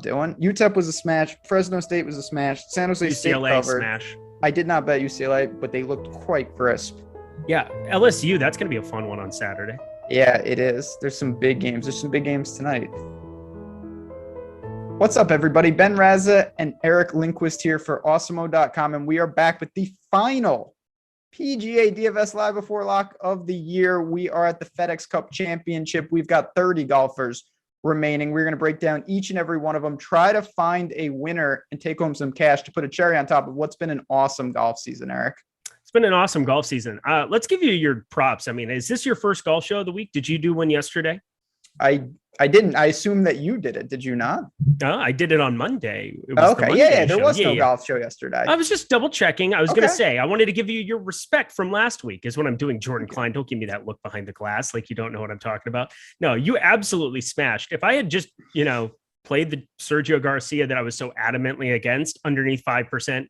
doing. UTEP was a smash. Fresno State was a smash. San Jose State covered. Smash. I did not bet UCLA, but they looked quite crisp. Yeah, LSU, that's going to be a fun one on Saturday. Yeah, it is. There's some big games. There's some big games tonight. What's up, everybody? Ben Rasa and Eric Lindquist here for Awesemo.com, and we are back with the final PGA DFS Live Before Lock of the year. We are at the FedEx Cup Championship. We've got 30 golfers remaining. We're going to break down each and every one of them, try to find a winner, and take home some cash to put a cherry on top of what's been an awesome golf season, Eric. It's been an awesome golf season. Let's give you your props. I mean, is this your first golf show of the week? Did you do one yesterday? I didn't. I assume that you did it. Did you not? I did it on Monday. It was okay. Yeah. There was no golf show yesterday. I was just double checking. I was going to say, I wanted to give you your respect from last week is when I'm doing Jordan Klein. Don't give me that look behind the glass. Like you don't know what I'm talking about. No, you absolutely smashed. If I had just, played the Sergio Garcia that I was so adamantly against underneath 5%.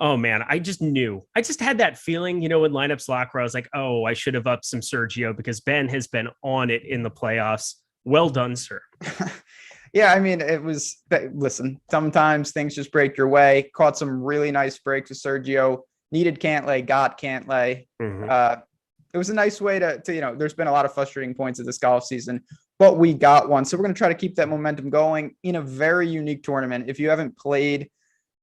Oh man, I just knew. I just had that feeling, in lineups lock where I was like, oh, I should have upped some Sergio because Ben has been on it in the playoffs. Well done, sir. Yeah, I mean, listen, sometimes things just break your way. Caught some really nice breaks with Sergio. Needed Cantley, got Cantley. Mm-hmm. It was a nice way to there's been a lot of frustrating points of this golf season, but we got one. So we're going to try to keep that momentum going in a very unique tournament. If you haven't played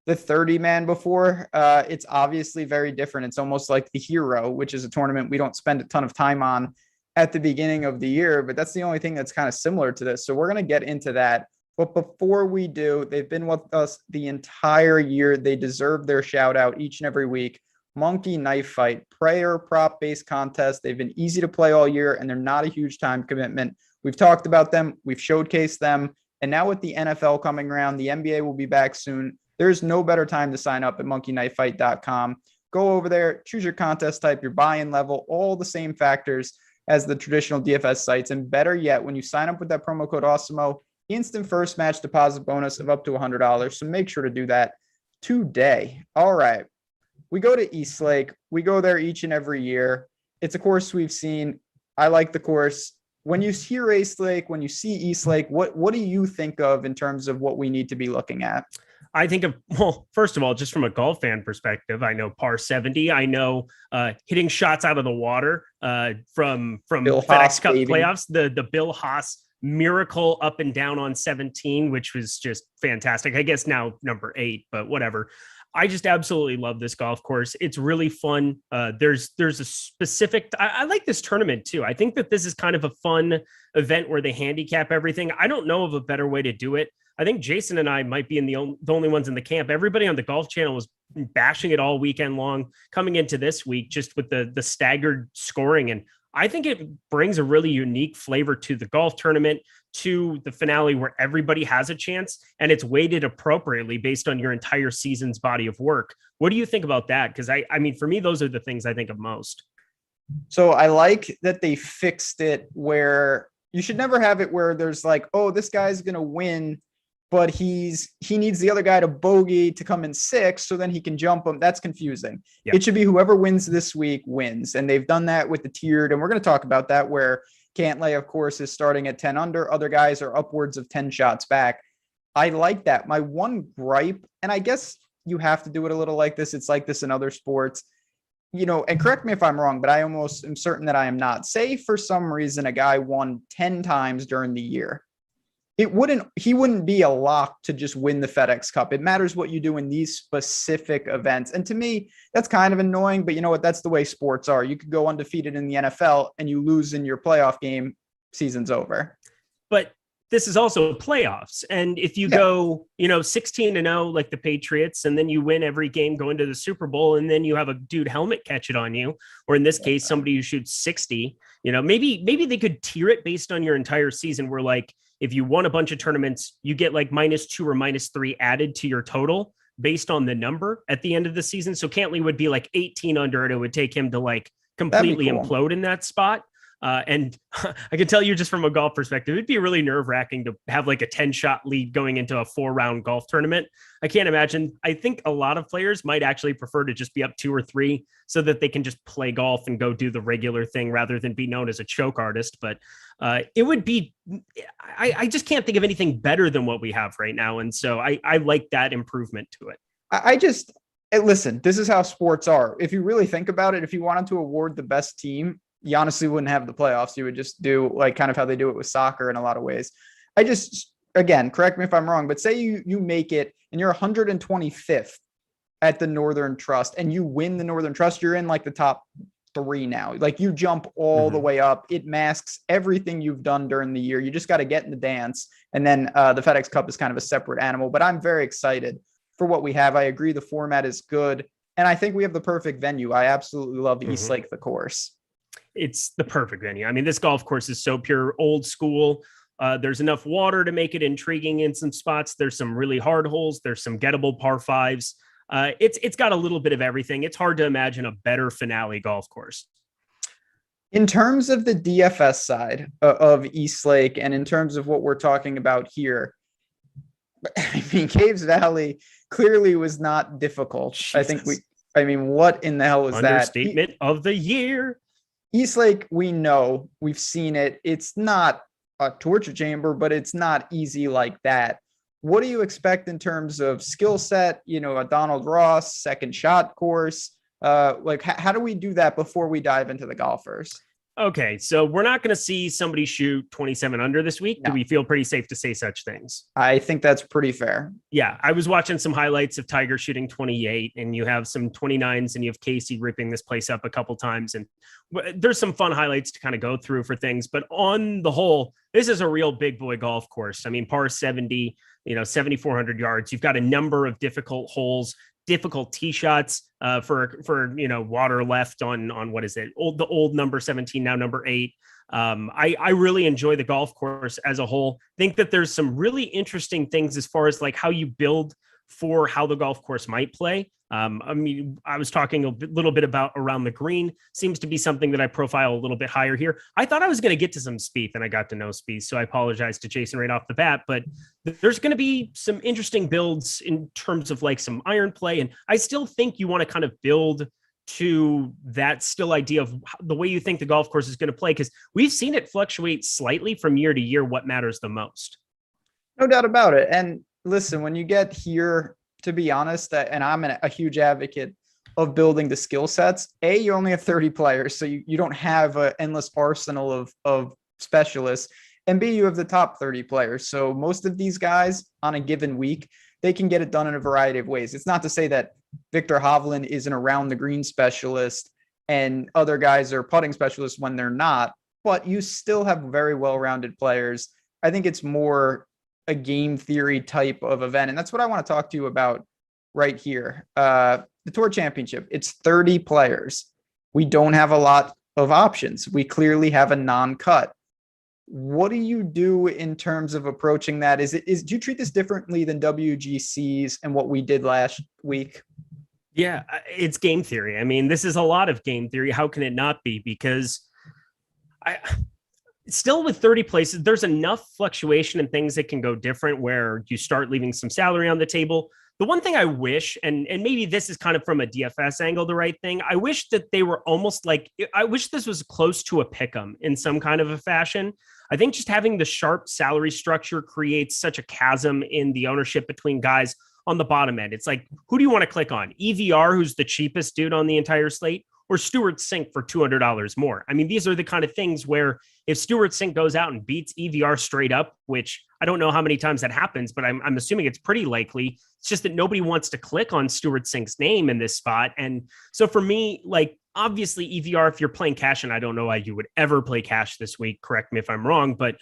the 30-man before, it's obviously very different. It's almost like the Hero, which is a tournament we don't spend a ton of time on at the beginning of the year, but that's the only thing that's kind of similar to this. So we're going to get into that. But before we do, they've been with us the entire year. They deserve their shout out each and every week. Monkey Knife Fight, prayer prop-based contest. They've been easy to play all year, and they're not a huge time commitment. We've talked about them. We've showcased them. And now with the NFL coming around, the NBA will be back soon. There's no better time to sign up at monkeyknifefight.com. Go over there, choose your contest type, your buy-in level, all the same factors as the traditional DFS sites. And better yet, when you sign up with that promo code Awesemo, instant first match deposit bonus of up to $100. So make sure to do that today. All right. We go to East Lake. We go there each and every year. It's a course we've seen. I like the course. When you hear East Lake, when you see East Lake, what do you think of in terms of what we need to be looking at? I think first of all, just from a golf fan perspective, I know par 70. I know hitting shots out of the water from Bill FedEx Haas, Cup baby. playoffs, the Bill Haas miracle up and down on 17, which was just fantastic. I guess now number 8, but whatever. I just absolutely love this golf course. It's really fun. There's a specific, I like this tournament too. I think that this is kind of a fun event where they handicap everything. I don't know of a better way to do it. I think Jason and I might be the only ones in the camp. Everybody on the Golf Channel was bashing it all weekend long, coming into this week just with the staggered scoring. And I think it brings a really unique flavor to the golf tournament, to the finale where everybody has a chance and it's weighted appropriately based on your entire season's body of work. What do you think about that? Because I mean, for me, those are the things I think of most. So I like that they fixed it where you should never have it where there's like, oh, this guy's going to win, but he needs the other guy to bogey to come in 6th so then he can jump him. That's confusing. Yep. It should be whoever wins this week wins. And they've done that with the tiered. And we're going to talk about that where Cantley, of course, is starting at 10 under. Other guys are upwards of 10 shots back. I like that. My one gripe, and I guess you have to do it a little like this. It's like this in other sports, and correct me if I'm wrong, but I almost am certain that I am not. Say for some reason a guy won 10 times during the year. He wouldn't be a lock to just win the FedEx Cup. It matters what you do in these specific events. And to me, that's kind of annoying, but you know what? That's the way sports are. You could go undefeated in the NFL and you lose in your playoff game, season's over. But this is also playoffs. And if you go, 16-0, like the Patriots, and then you win every game going to the Super Bowl, and then you have a dude helmet catch it on you, or in this case, somebody who shoots 60, maybe they could tier it based on your entire season where like, if you won a bunch of tournaments, you get like -2 or -3 added to your total based on the number at the end of the season. So Cantley would be like 18 under, and it would take him to like completely implode in that spot. And I can tell you just from a golf perspective, it'd be really nerve wracking to have like a 10-shot lead going into a 4-round golf tournament. I can't imagine. I think a lot of players might actually prefer to just be up 2 or 3 so that they can just play golf and go do the regular thing rather than be known as a choke artist. But it would be, I just can't think of anything better than what we have right now. And so I like that improvement to it. Listen, this is how sports are. If you really think about it, if you wanted to award the best team, you honestly wouldn't have the playoffs. You would just do like kind of how they do it with soccer in a lot of ways. Again, correct me if I'm wrong, but say you make it and you're 125th at the Northern Trust and you win the Northern Trust, you're in like the top 3 now. Like you jump all the way up. It masks everything you've done during the year. You just got to get in the dance. And then the FedEx Cup is kind of a separate animal, but I'm very excited for what we have. I agree the format is good. And I think we have the perfect venue. I absolutely love East Lake, the course. It's the perfect venue. I mean, this golf course is so pure old school. There's enough water to make it intriguing in some spots. There's some really hard holes. There's some gettable par 5s. It's got a little bit of everything. It's hard to imagine a better finale golf course. In terms of the DFS side of East Lake and in terms of what we're talking about here, I mean, Caves Valley clearly was not difficult. Jesus. What in the hell was that? Understatement of the year. East Lake, we know, we've seen it. It's not a torture chamber, but it's not easy like that. What do you expect in terms of skill set? A Donald Ross second shot course. How do we do that before we dive into the golfers? Okay, so we're not going to see somebody shoot 27 under this week. No. Do we feel pretty safe to say such things? I think that's pretty fair. Yeah, I was watching some highlights of Tiger shooting 28, and you have some 29s, and you have Casey ripping this place up a couple times. And there's some fun highlights to kind of go through for things. But on the whole, this is a real big boy golf course. I mean, par 70, 7,400 yards. You've got a number of difficult holes, difficult tee shots for water left on what is it? The old number 17, now number 8. I really enjoy the golf course as a whole. Think that there's some really interesting things as far as like how you build for how the golf course might play. I was talking a little bit about around the green. Seems to be something that I profile a little bit higher here. I thought I was going to get to some Spieth, and I got to no Spieth, so I apologize to Jason right off the bat. But there's going to be some interesting builds in terms of like some iron play, and I still think you want to kind of build to that still idea of the way you think the golf course is going to play, because we've seen it fluctuate slightly from year to year. What matters the most? No doubt about it. And listen, when you get here, to be honest, and I'm a huge advocate of building the skill sets. You only have 30 players, so you don't have an endless arsenal of specialists. And B, you have the top 30 players. So most of these guys on a given week, they can get it done in a variety of ways. It's not to say that Victor Hovland is an around the green specialist and other guys are putting specialists when they're not, but you still have very well-rounded players. I think it's more a game theory type of event. And that's what I want to talk to you about right here. The Tour Championship, it's 30 players. We don't have a lot of options. We clearly have a non-cut. What do you do in terms of approaching that? Do you treat this differently than WGCs and what we did last week? Yeah, it's game theory. I mean, this is a lot of game theory. How can it not be? Because still with 30 places, there's enough fluctuation and things that can go different where you start leaving some salary on the table. The one thing I wish, and maybe this is kind of from a DFS angle, the right thing, I wish that they were almost like, I wish this was close to a pick'em in some kind of a fashion. I think just having the sharp salary structure creates such a chasm in the ownership between guys on the bottom end. It's like, who do you want to click on? EVR, who's the cheapest dude on the entire slate, or Stuart Sink for $200 more? I mean, these are the kind of things where if Stuart Sink goes out and beats EVR straight up, which I don't know how many times that happens, but I'm assuming it's pretty likely. It's just that nobody wants to click on Stuart Sink's name in this spot. And so for me, like, obviously EVR, if you're playing cash, and I don't know why you would ever play cash this week, correct me if I'm wrong, but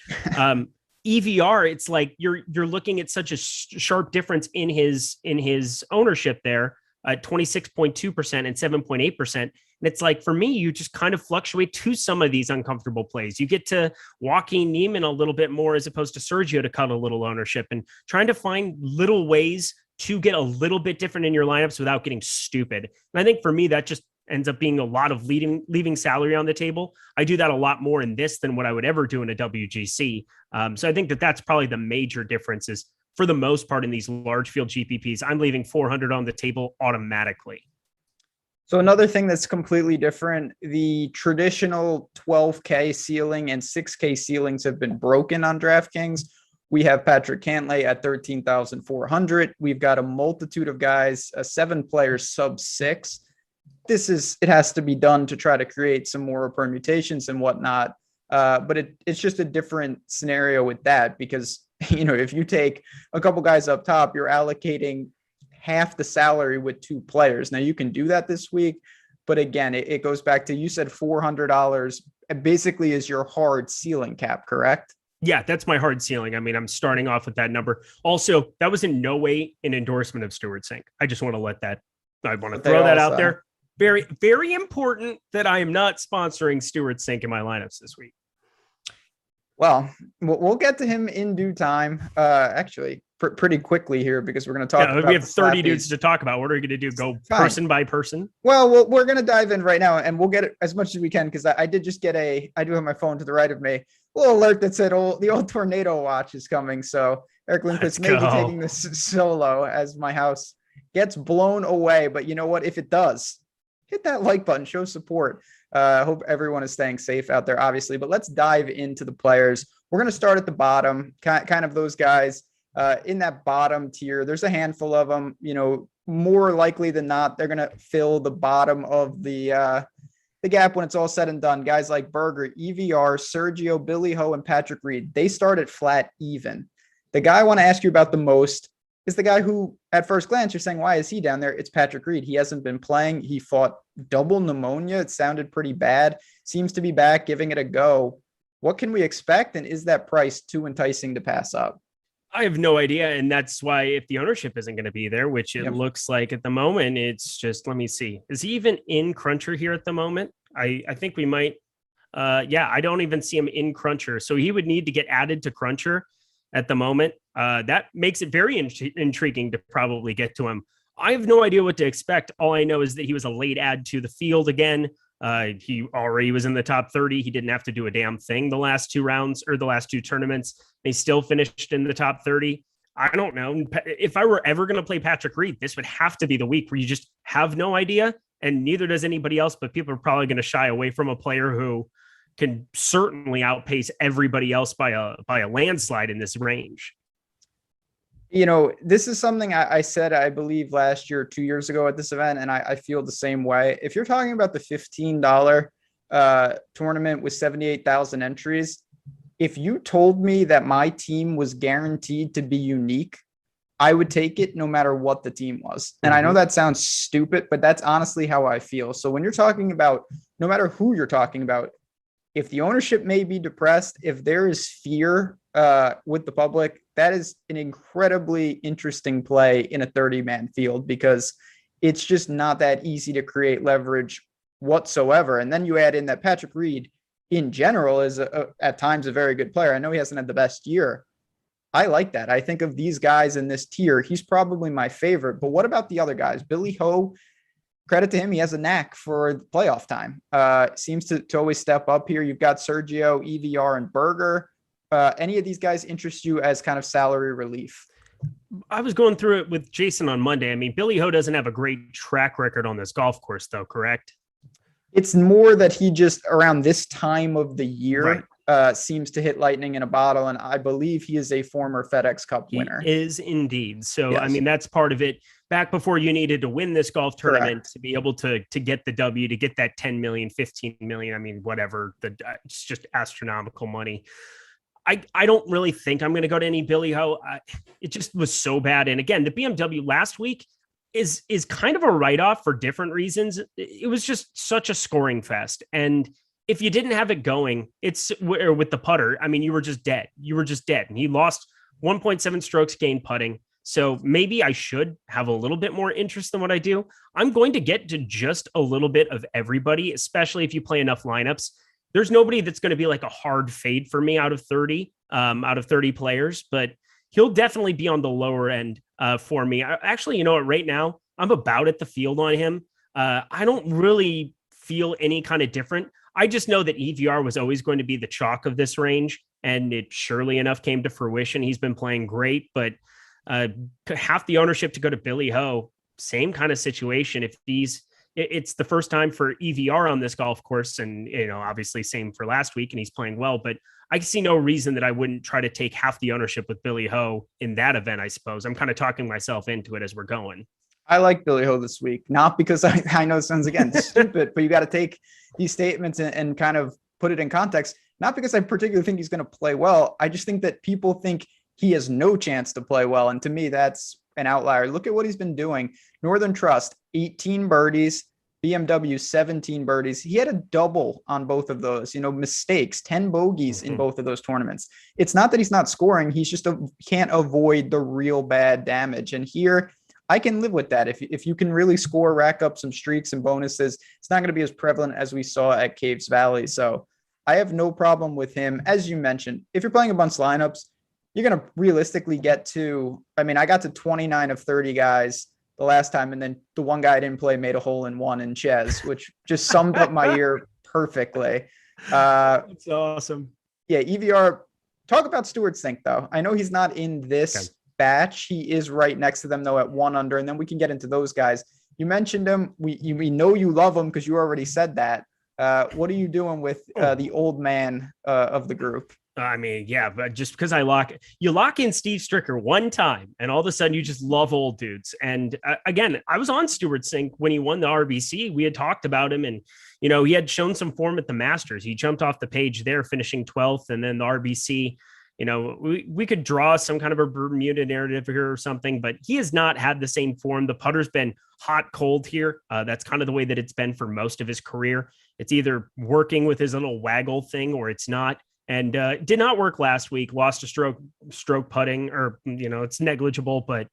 EVR, it's like you're looking at such a sharp difference in his ownership there at 26.2% and 7.8%. And it's like, for me, you just kind of fluctuate to some of these uncomfortable plays. You get to Joaquin Niemann a little bit more as opposed to Sergio to cut a little ownership, and trying to find little ways to get a little bit different in your lineups without getting stupid. And I think for me, that just ends up being a lot of leaving salary on the table. I do that a lot more in this than what I would ever do in a WGC. So I think that that's probably the major difference is for the most part in these large field GPPs, I'm leaving 400 on the table automatically. So another thing that's completely different, the traditional 12K ceiling and 6K ceilings have been broken on DraftKings. We have Patrick Cantley at 13,400. We've got a multitude of guys, 7 players sub 6. It has to be done to try to create some more permutations and whatnot. But it's just a different scenario with that because, if you take a couple guys up top, you're allocating half the salary with 2 players. Now you can do that this week, but again, it goes back to, you said $400 basically is your hard ceiling cap, correct? Yeah, that's my hard ceiling. I mean, I'm starting off with that number. Also, that was in no way an endorsement of Stewart Sink. I just want to throw that out there. Very, very important that I am not sponsoring Stewart Sink in my lineups this week. Well, we'll get to him in due time. Actually, pretty quickly here because we're going to talk about we have 30 dudes to talk about. What are we going to do? Go person by person? Well, we're going to dive in right now and we'll get it as much as we can because I did just get I do have my phone to the right of me. Little alert that said the old tornado watch is coming. So Eric Lindquist may be taking this solo as my house gets blown away. But you know what? If it does, hit that like button, show support. Hope everyone is staying safe out there, obviously. But let's dive into the players. We're going to start at the bottom, kind of those guys in that bottom tier. There's a handful of them, more likely than not, they're going to fill the bottom of the gap when it's all said and done. Guys like Berger, EVR, Sergio, Billy Ho, and Patrick Reed, they start at flat even. The guy I want to ask you about the most is the guy who, at first glance, you're saying, why is he down there? It's Patrick Reed. He hasn't been playing. He fought double pneumonia. It sounded pretty bad. Seems to be back, giving it a go. What can we expect? And is that price too enticing to pass up? I have no idea. And that's why if the ownership isn't going to be there, which it looks like at the moment, it's just, let me see. Is he even in Cruncher here at the moment? I think we might. I don't even see him in Cruncher. So he would need to get added to Cruncher at the moment. That makes it very intriguing to probably get to him. I have no idea what to expect. All I know is that he was a late add to the field again. He already was in the top 30. He didn't have to do a damn thing the last 2 rounds or the last 2 tournaments. He still finished in the top 30. I don't know. If I were ever going to play Patrick Reed, this would have to be the week where you just have no idea. And neither does anybody else, but people are probably going to shy away from a player who can certainly outpace everybody else by a landslide in this range. This is something I said, I believe last year, 2 years ago at this event, and I feel the same way. If you're talking about the $15 tournament with 78,000 entries, if you told me that my team was guaranteed to be unique, I would take it no matter what the team was. And I know that sounds stupid, but that's honestly how I feel. So when you're talking about, no matter who you're talking about, if the ownership may be depressed, if there is fear with the public, that is an incredibly interesting play in a 30-man field because it's just not that easy to create leverage whatsoever. And then you add in that Patrick Reed in general is at times a very good player. I know he hasn't had the best year. I like that. I think of these guys in this tier, he's probably my favorite. But what about the other guys? Billy Ho, credit to him, he has a knack for playoff time. Seems to always step up here. You've got Sergio, EVR, and Berger. Any of these guys interest you as kind of salary relief? I was going through it with Jason on Monday. I mean, Billy Ho doesn't have a great track record on this golf course, though, correct? It's more that he just, around this time of the year, seems to hit lightning in a bottle. And I believe he is a former FedEx Cup winner. He is indeed. So, yes. I mean, that's part of it. Back before you needed to win this golf tournament to be able to get the W, to get that 10 million, 15 million. I mean, whatever. It's just astronomical money. I don't really think I'm going to go to any Billy Ho. It just was so bad. And again, the BMW last week is kind of a write-off for different reasons. It was just such a scoring fest. And if you didn't have it going, it's with the putter, I mean, you were just dead. You were just dead. And he lost 1.7 strokes gained putting. So maybe I should have a little bit more interest than what I do. I'm going to get to just a little bit of everybody, especially if you play enough lineups. There's nobody that's going to be like a hard fade for me out of 30 players, but he'll definitely be on the lower end for me. Actually, you know what? Right now, I'm about at the field on him. I don't really feel any kind of different. I just know that EVR was always going to be the chalk of this range, and it surely enough came to fruition. He's been playing great, but half the ownership to go to Billy Ho, same kind of situation. If it's the first time for EVR on this golf course, and obviously same for last week, and he's playing well, but I see no reason that I wouldn't try to take half the ownership with Billy Ho in that event. I suppose I'm kind of talking myself into it as we're going. I like Billy Ho this week, not because I know it sounds again stupid, but you got to take these statements and kind of put it in context. Not because I particularly think he's going to play well. I just think that people think he has no chance to play well. And to me, that's an outlier. Look at what he's been doing. Northern Trust, 18 birdies, BMW, 17 birdies. He had a double on both of those, mistakes, 10 bogeys in both of those tournaments. It's not that he's not scoring. He's just can't avoid the real bad damage. And here, I can live with that. If you can really score, rack up some streaks and bonuses, it's not going to be as prevalent as we saw at Caves Valley. So I have no problem with him. As you mentioned, if you're playing a bunch of lineups, you're going to realistically get to, I got to 29 of 30 guys the last time. And then the one guy I didn't play made a hole in one in Ches, which just summed up my year perfectly. That's awesome. Yeah. EVR, talk about Stewart Cink though. I know he's not in this batch. He is right next to them though at 1 under, and then we can get into those guys. You mentioned him. We know you love him because you already said that. What are you doing with the old man of the group? But just because you lock in Steve Stricker one time and all of a sudden you just love old dudes. And again, I was on Stewart Cink when he won the RBC. We had talked about him, and he had shown some form at the Masters. He jumped off the page there, finishing 12th, and then the RBC. We could draw some kind of a Bermuda narrative here or something, but he has not had the same form. The putter's been hot, cold here. That's kind of the way that it's been for most of his career. It's either working with his little waggle thing or it's not. And did not work last week. Lost a stroke putting, or, it's negligible, but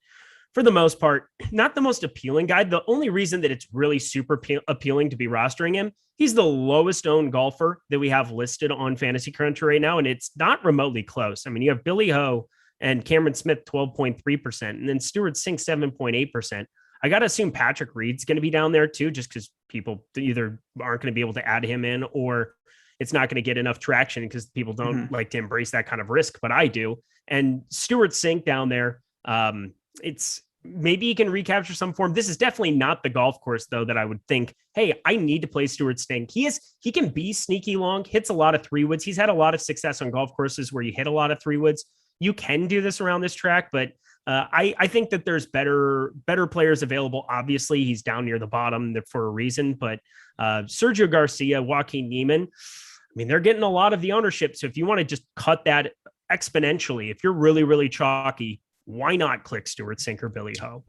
for the most part, not the most appealing guy. The only reason that it's really super appealing to be rostering him, he's the lowest owned golfer that we have listed on Fantasy Crunch right now, and it's not remotely close. You have Billy Ho and Cameron Smith 12.3%, and then Stewart Cink 7.8%. I got to assume Patrick Reed's going to be down there too, just because people either aren't going to be able to add him in, or it's not going to get enough traction because people don't like to embrace that kind of risk, but I do. And Stewart Cink down there, it's maybe he can recapture some form. This is definitely not the golf course though that I would think, hey, I need to play Stewart Cink. He can be sneaky long, hits a lot of 3-woods. He's had a lot of success on golf courses where you hit a lot of 3-woods. You can do this around this track, but I think that there's better players available. Obviously, he's down near the bottom for a reason, but Sergio Garcia, Joaquin Niemann, they're getting a lot of the ownership. So if you want to just cut that exponentially, if you're really, really chalky, why not click Stewart Cink or Billy Ho?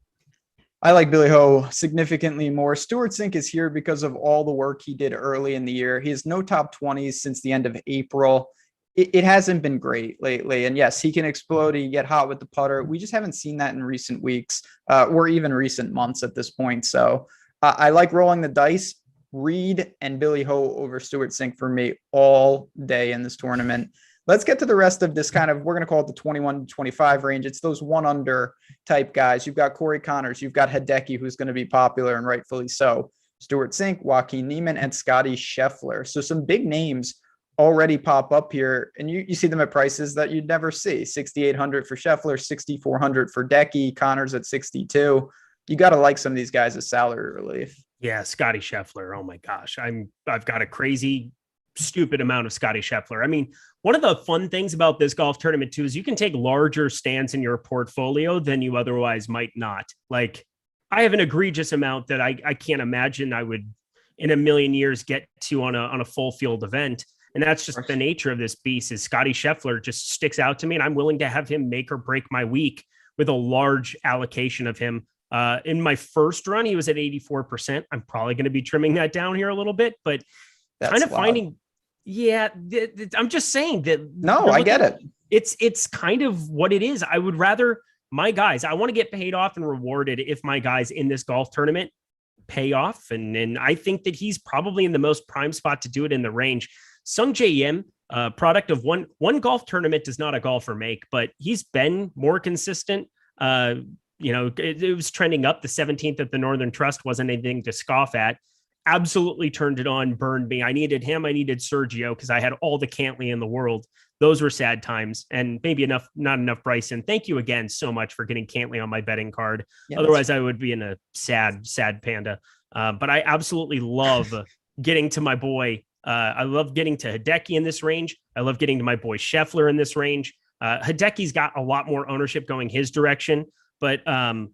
I like Billy Ho significantly more. Stewart Cink is here because of all the work he did early in the year. He has no top 20s since the end of April. It hasn't been great lately. And yes, he can explode and get hot with the putter. We just haven't seen that in recent weeks or even recent months at this point. So I like rolling the dice. Reed and Billy Ho over Stewart Cink for me all day in this tournament. Let's get to the rest of this kind of, we're going to call it the 21 to 25 range. It's those 1 under type guys. You've got Corey Connors. You've got Hideki, who's going to be popular and rightfully so. Stewart Cink, Joaquin Niemann, and Scotty Scheffler. So some big names already pop up here, and you see them at prices that you'd never see. 6,800 for Scheffler, 6,400 for Decky, Connors at 62. You got to like some of these guys as salary relief. Yeah, Scotty Scheffler. Oh my gosh. I've got a crazy, stupid amount of Scotty Scheffler. One of the fun things about this golf tournament too is you can take larger stands in your portfolio than you otherwise might not. Like, I have an egregious amount that I can't imagine I would in a million years get to on a full field event. And that's just the nature of this beast. Is Scotty Scheffler just sticks out to me, and I'm willing to have him make or break my week with a large allocation of him. In my first run, he was at 84%. I'm probably going to be trimming that down here a little bit, but that's kind of wild. I'm just saying that. No, I get it. It's kind of what it is. I would rather my guys, I want to get paid off and rewarded if my guys in this golf tournament pay off. And I think that he's probably in the most prime spot to do it in the range. Sung Jae Im, product of one golf tournament does not a golfer make, but he's been more consistent. it was trending up. The 17th at the Northern Trust wasn't anything to scoff at. Absolutely turned it on, burned me. I needed him. I needed Sergio because I had all the Cantley in the world. Those were sad times, and maybe not enough Bryson. Thank you again so much for getting Cantley on my betting card. Yeah, otherwise, I would be in a sad panda. But I absolutely love getting to my boy. I love getting to Hideki in this range. I love getting to my boy Scheffler in this range. Hideki's got a lot more ownership going his direction, but I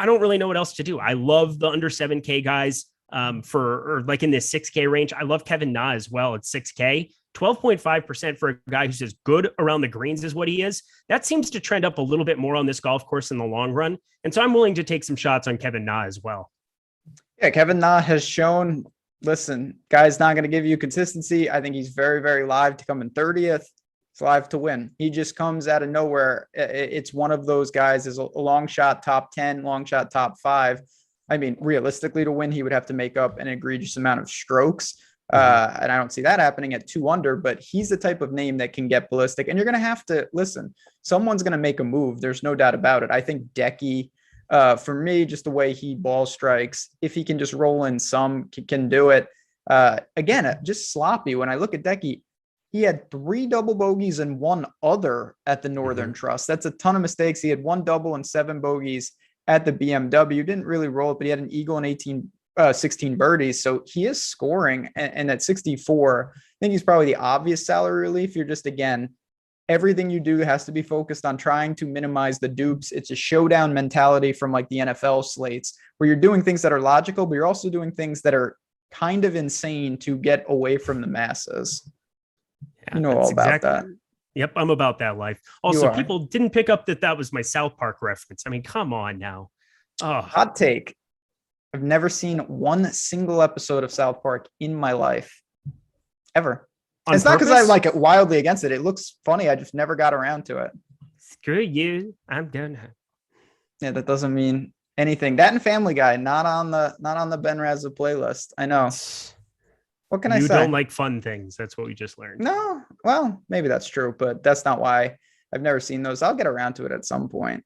don't really know what else to do. I love the under 7K guys or like in this 6K range. I love Kevin Na as well at 6K. 12.5% for a guy who's as good around the greens as what he is. That seems to trend up a little bit more on this golf course in the long run. And so I'm willing to take some shots on Kevin Na as well. Yeah, Kevin Na has shown, listen, guy's not going to give you consistency. I think he's very, very live to come in 30th. It's live to win. He just comes out of nowhere. It's one of those guys is a long shot top 10, long shot top 5. I mean, realistically, to win, he would have to make up an egregious amount of strokes. And I don't see that happening at 2 under, but he's the type of name that can get ballistic. And you're going to have to listen. Someone's going to make a move. There's no doubt about it. I think Decky, for me, just the way he ball strikes, if he can just roll in some, can do it. Again, just sloppy. When I look at Decky, he had 3 double bogeys and 1 other at the Northern Trust. That's a ton of mistakes. He had 1 double and 7 bogeys at the BMW. Didn't really roll it, but he had an eagle and 16 birdies. So he is scoring. And at 64, I think he's probably the obvious salary relief. You're just, again, everything you do has to be focused on trying to minimize the dupes. It's a showdown mentality from like the NFL slates where you're doing things that are logical, but you're also doing things that are kind of insane to get away from the masses. Yeah, you know all about that. Yep, I'm about that life. Also, people didn't pick up that was my South Park reference. I mean, come on now. Oh. Hot take. I've never seen one single episode of South Park in my life. Ever. It's not because I like it wildly against it. It looks funny. I just never got around to it. Screw you. I'm done. Yeah, that doesn't mean anything. That and Family Guy, not on the Ben Raza playlist. I know. What can I say? You don't like fun things. That's what we just learned. No. Well, maybe that's true, but that's not why. I've never seen those. I'll get around to it at some point.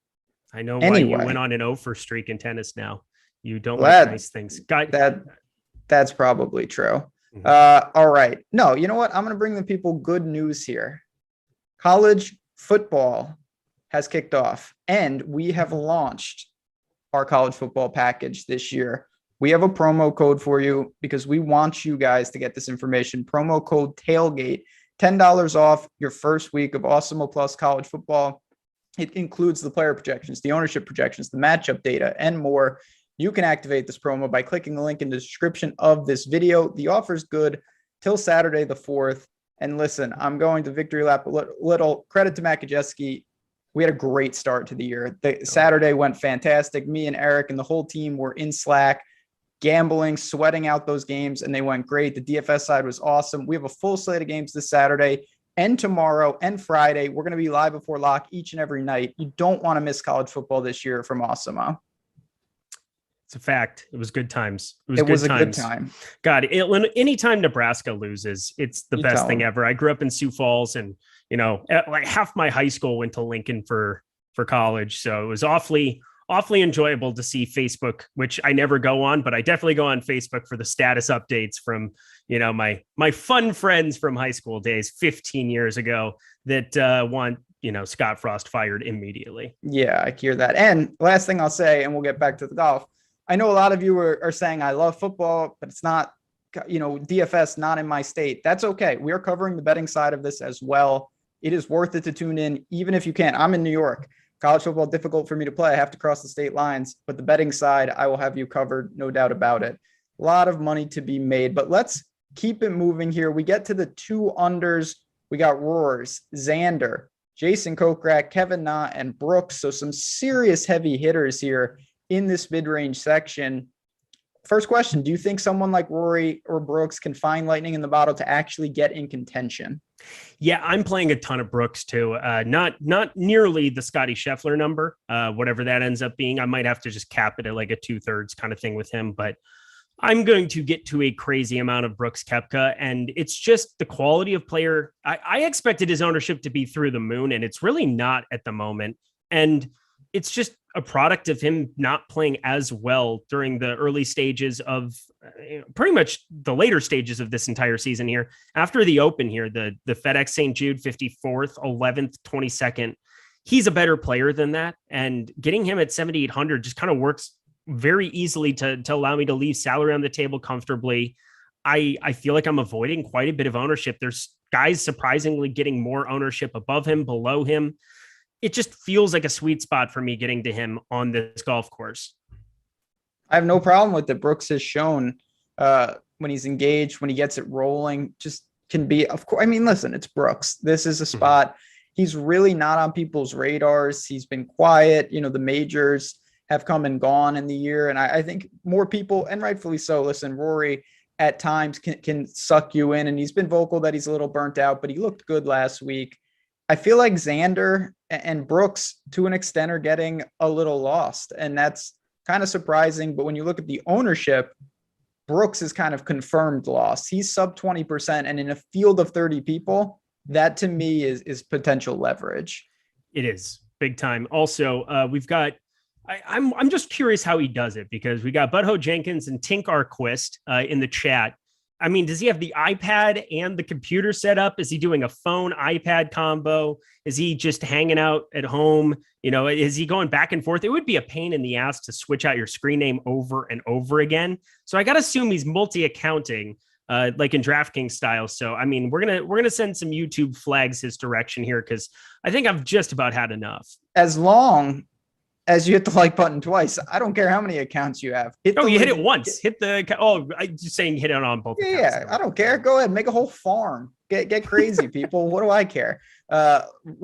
I know why you went on an 0 for streak in tennis now. You don't like nice things. That's probably true. All right. No, you know what? I'm going to bring the people good news here. College football has kicked off, and we have launched our college football package this year. We have a promo code for you because we want you guys to get this information. Promo code TAILGATE, $10 off your first week of Awesemo Plus college football. It includes the player projections, the ownership projections, the matchup data, and more. You can activate this promo by clicking the link in the description of this video. The offer is good till Saturday the 4th. And listen, I'm going to victory lap a little. Credit to Matt Kajeski. We had a great start to the year. Saturday went fantastic. Me and Eric and the whole team were in Slack, gambling, sweating out those games, and they went great. The DFS side was awesome. We have a full slate of games this Saturday and tomorrow and Friday. We're going to be live before lock each and every night. You don't want to miss college football this year from Awesemo. It's a fact. It was good times. It was a good time. God, anytime Nebraska loses, it's the best thing ever. I grew up in Sioux Falls, and like half my high school went to Lincoln for college, so it was awfully enjoyable to see Facebook, which I never go on, but I definitely go on Facebook for the status updates from my fun friends from high school days 15 years ago that want Scott Frost fired immediately. Yeah, I hear that. And last thing I'll say, and we'll get back to the golf. I know a lot of you are saying I love football, but it's not, DFS not in my state. That's okay. We are covering the betting side of this as well. It is worth it to tune in, even if you can't. I'm in New York. College football, difficult for me to play. I have to cross the state lines, but the betting side, I will have you covered. No doubt about it. A lot of money to be made, but let's keep it moving here. We get to the 2 unders. We got Roars, Xander, Jason Kokrak, Kevin Na, and Brooks. So some serious heavy hitters here in this mid-range section. First question, do you think someone like Rory or Brooks can find lightning in the bottle to actually get in contention? Yeah, I'm playing a ton of Brooks too. Not nearly the Scotty Scheffler number, whatever that ends up being. I might have to just cap it at like a 2/3 kind of thing with him, but I'm going to get to a crazy amount of Brooks Koepka, and it's just the quality of player. I expected his ownership to be through the moon, and it's really not at the moment. And it's just a product of him not playing as well during the early stages of pretty much the later stages of this entire season here. After the Open here, the FedEx St. Jude 54th, 11th, 22nd, he's a better player than that. And getting him at 7,800 just kind of works very easily to allow me to leave salary on the table comfortably. I feel like I'm avoiding quite a bit of ownership. There's guys surprisingly getting more ownership above him, below him. It just feels like a sweet spot for me getting to him on this golf course. I have no problem with it. Brooks has shown when he's engaged, when he gets it rolling, just can be, of course. I mean, listen, it's Brooks. This is a spot. He's really not on people's radars. He's been quiet. You know, the majors have come and gone in the year. And I think more people, and rightfully so, listen, Rory at times can suck you in, and he's been vocal that he's a little burnt out, but he looked good last week. I feel like Xander and Brooks to an extent are getting a little lost, and that's kind of surprising. But when you look at the ownership, Brooks is kind of confirmed lost. He's sub 20%, and in a field of 30 people, that to me is potential leverage. It is big time. Also, we've got, I'm just curious how he does it, because we got Butthole Jenkins and Tink Arquist in the chat. I mean, does he have the iPad and the computer set up? Is he doing a phone iPad combo? Is he just hanging out at home? You know, is he going back and forth? It would be a pain in the ass to switch out your screen name over and over again. So I got to assume he's multi-accounting, like in DraftKings style. So, I mean, we're going to send some YouTube flags his direction here, because I think I've just about had enough. As long as you hit the like button twice, I don't care how many accounts you have. Hit it once. Hit the, I'm just saying hit it on both accounts. Yeah, I don't care. Go ahead, make a whole farm. Get crazy, people. What do I care?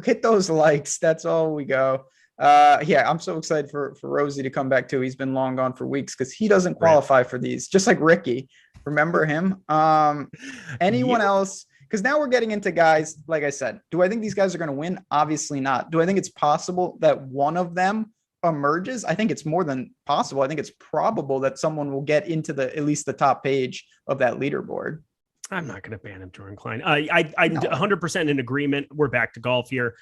Hit those likes. That's all we go. Yeah, I'm so excited for Rosie to come back too. He's been long gone for weeks because he doesn't qualify for these, just like Ricky. Remember him? Anyone else? Because now we're getting into guys, like I said, do I think these guys are going to win? Obviously not. Do I think it's possible that one of them emerges? I think it's more than possible. I think it's probable that someone will get into at least the top page of that leaderboard. I'm not going to ban him, Jordan Klein. I'm 100% in agreement. We're back to golf here.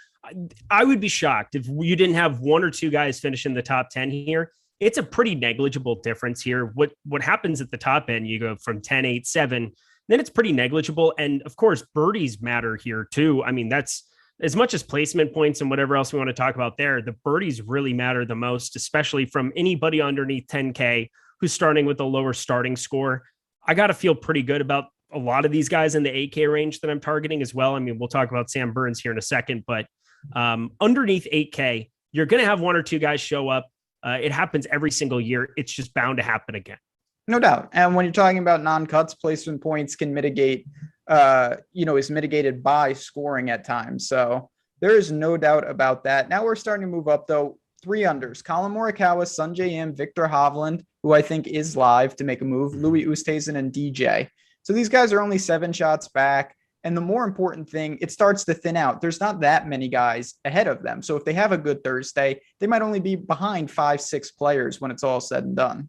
I would be shocked if you didn't have one or two guys finish in the top 10 here. It's a pretty negligible difference here. What happens at the top end, you go from 10, 8, 7, then it's pretty negligible. And of course, birdies matter here too. I mean, that's as much as placement points and whatever else we want to talk about there. The birdies really matter the most, especially from anybody underneath 10K who's starting with a lower starting score. I got to feel pretty good about a lot of these guys in the 8K range that I'm targeting as well. I mean, we'll talk about Sam Burns here in a second, but underneath 8K, you're going to have one or two guys show up. It happens every single year. It's just bound to happen again. No doubt. And when you're talking about non-cuts, placement points can mitigate, is mitigated by scoring at times. So there is no doubt about that. Now we're starting to move up though. 3 unders, Colin Morikawa, Sungjae Im, Victor Hovland, who I think is live to make a move, Louis Oosthuizen and DJ. So these guys are only 7 shots back. And the more important thing, it starts to thin out. There's not that many guys ahead of them. So if they have a good Thursday, they might only be behind 5-6 players when it's all said and done.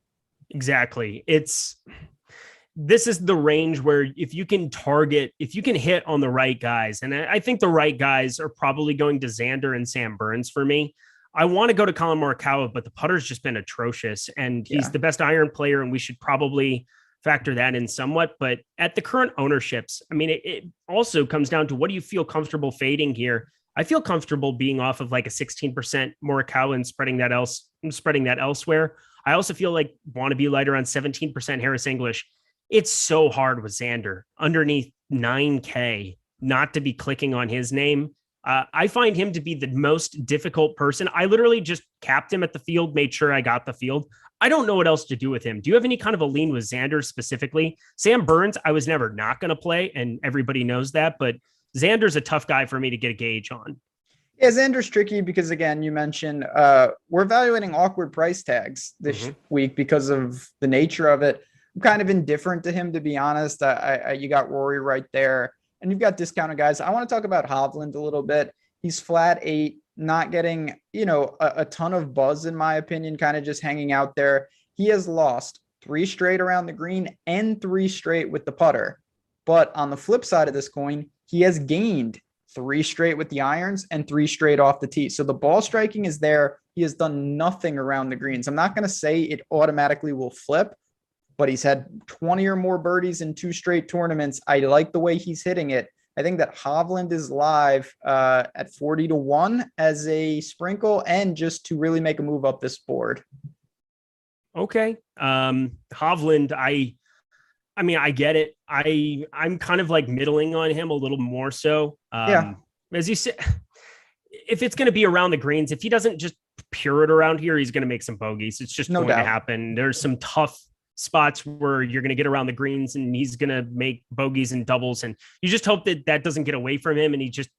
Exactly. This is the range where if you can hit on the right guys, and I think the right guys are probably going to Xander and Sam Burns for me. I want to go to Colin Morikawa, but the putter's just been atrocious, and he's the best iron player, and we should probably factor that in somewhat. But at the current ownerships, I mean, it also comes down to what do you feel comfortable fading here? I feel comfortable being off of like a 16% Morikawa and spreading that elsewhere. I also feel like want to be lighter on 17% Harris English. It's so hard with Xander underneath 9K not to be clicking on his name. I find him to be the most difficult person. I literally just capped him at the field, made sure I got the field. I don't know what else to do with him. Do you have any kind of a lean with Xander specifically? Sam Burns, I was never not going to play, and everybody knows that, but Xander's a tough guy for me to get a gauge on. Yeah, Xander's tricky because, again, you mentioned we're evaluating awkward price tags this week because of the nature of it. I'm kind of indifferent to him, to be honest. You got Rory right there, and you've got discounted guys. I want to talk about Hovland a little bit. He's flat 8, not getting, a ton of buzz, in my opinion, kind of just hanging out there. He has lost 3 straight around the green and 3 straight with the putter. But on the flip side of this coin, he has gained 3 straight with the irons and 3 straight off the tee. So the ball striking is there. he has done nothing around the greens. I'm not going to say it automatically will flip, but he's had 20 or more birdies in 2 straight tournaments. I like the way he's hitting it. I think that Hovland is live at 40-1 as a sprinkle and just to really make a move up this board. Okay. Hovland, I mean, I get it. I'm kind of like middling on him a little more so. As you said, if it's going to be around the greens, if he doesn't just pure it around here, he's going to make some bogeys. It's just going to happen. There's some tough spots where you're going to get around the greens and he's going to make bogeys and doubles. And you just hope that that doesn't get away from him. And he just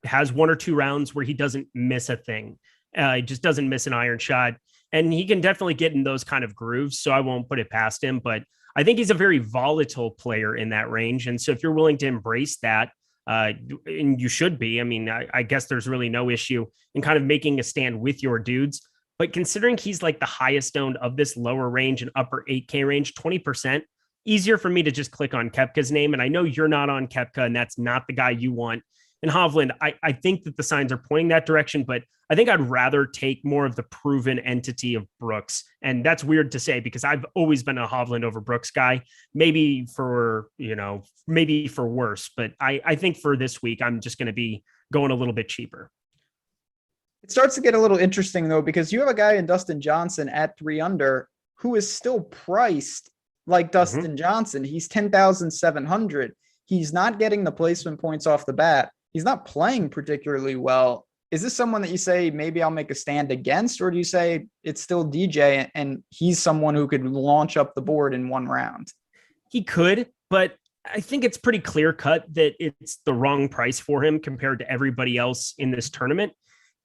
has 1 or 2 rounds where he doesn't miss a thing. He just doesn't miss an iron shot. And he can definitely get in those kind of grooves. So I won't put it past him, but I think he's a very volatile player in that range. And so if you're willing to embrace that, and you should be, I mean, I guess there's really no issue in kind of making a stand with your dudes. But considering he's like the highest owned of this lower range and upper 8K range, 20%, easier for me to just click on Koepka's name. And I know you're not on Koepka, and that's not the guy you want. And Hovland, I think that the signs are pointing that direction, but I think I'd rather take more of the proven entity of Brooks. And that's weird to say because I've always been a Hovland over Brooks guy, maybe for worse. But I think for this week, I'm just going to be going a little bit cheaper. It starts to get a little interesting, though, because you have a guy in Dustin Johnson at 3 under who is still priced like Dustin Johnson. He's 10,700. He's not getting the placement points off the bat. He's not playing particularly well. Is this someone that you say, maybe I'll make a stand against, or do you say it's still DJ and he's someone who could launch up the board in 1 round? He could, but I think it's pretty clear cut that it's the wrong price for him compared to everybody else in this tournament.